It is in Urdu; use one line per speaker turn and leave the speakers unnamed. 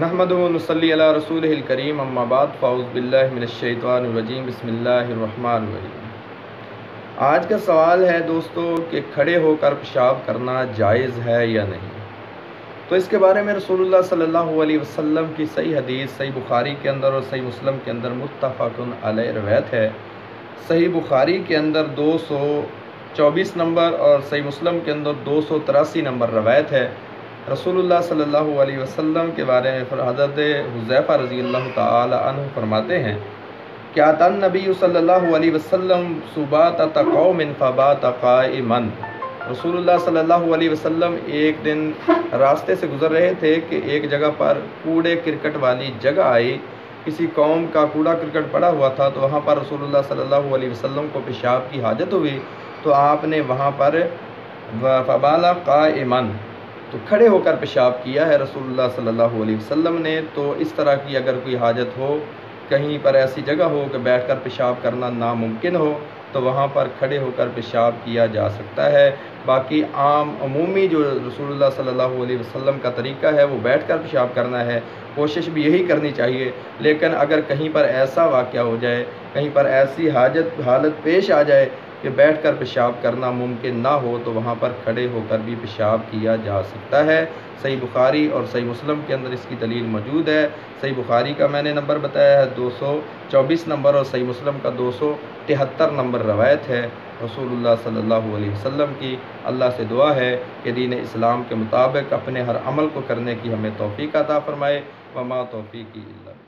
نحمدہ و نصلی علی رسولہ الکریم اما بعد فاعوذ باللہ من الشیطان الرجیم بسم اللہ الرحمن الرحیم۔ آج کا سوال ہے دوستو کہ کھڑے ہو کر پیشاب کرنا جائز ہے یا نہیں۔ تو اس کے بارے میں رسول اللہ صلی اللہ علیہ وسلم کی صحیح حدیث صحیح بخاری کے اندر اور صحیح مسلم کے اندر متفق علیہ روایت ہے۔ صحیح بخاری کے اندر 224 نمبر اور صحیح مسلم کے اندر 283 نمبر روایت ہے۔ رسول اللہ صلی اللہ علیہ وسلم کے بارے میں حضرت حذیفہ رضی اللہ تعالی عنہ فرماتے ہیں کہ آتا النبی صلی اللہ علیہ وسلم سباتۃ قوم فبات قائما۔ رسول اللہ صلی اللہ علیہ وسلم ایک دن راستے سے گزر رہے تھے کہ ایک جگہ پر کوڑے کرکٹ والی جگہ آئی، کسی قوم کا کوڑا کرکٹ پڑا ہوا تھا، تو وہاں پر رسول اللہ صلی اللہ علیہ وسلم کو پیشاب کی حاجت ہوئی، تو آپ نے وہاں پر فبال قائما، تو کھڑے ہو کر پیشاب کیا ہے رسول اللہ صلی اللہ علیہ وسلم نے۔ تو اس طرح کی اگر کوئی حاجت ہو، کہیں پر ایسی جگہ ہو کہ بیٹھ کر پیشاب کرنا ناممکن ہو، تو وہاں پر کھڑے ہو کر پیشاب کیا جا سکتا ہے۔ باقی عمومی جو رسول اللہ صلی اللہ علیہ وسلم کا طریقہ ہے وہ بیٹھ کر پیشاب کرنا ہے، کوشش بھی یہی کرنی چاہیے۔ لیکن اگر کہیں پر ایسا واقعہ ہو جائے، کہیں پر ایسی حالت پیش آ جائے کہ بیٹھ کر پیشاب کرنا ممکن نہ ہو، تو وہاں پر کھڑے ہو کر بھی پیشاب کیا جا سکتا ہے۔ صحیح بخاری اور صحیح مسلم کے اندر اس کی دلیل موجود ہے۔ صحیح بخاری کا میں نے نمبر بتایا ہے 224 نمبر اور صحیح مسلم کا 273 نمبر روایت ہے رسول اللہ صلی اللہ علیہ وسلم کی۔ اللہ سے دعا ہے کہ دین اسلام کے مطابق اپنے ہر عمل کو کرنے کی ہمیں توفیق عطا فرمائے۔ وما توفیقی الا باللہ۔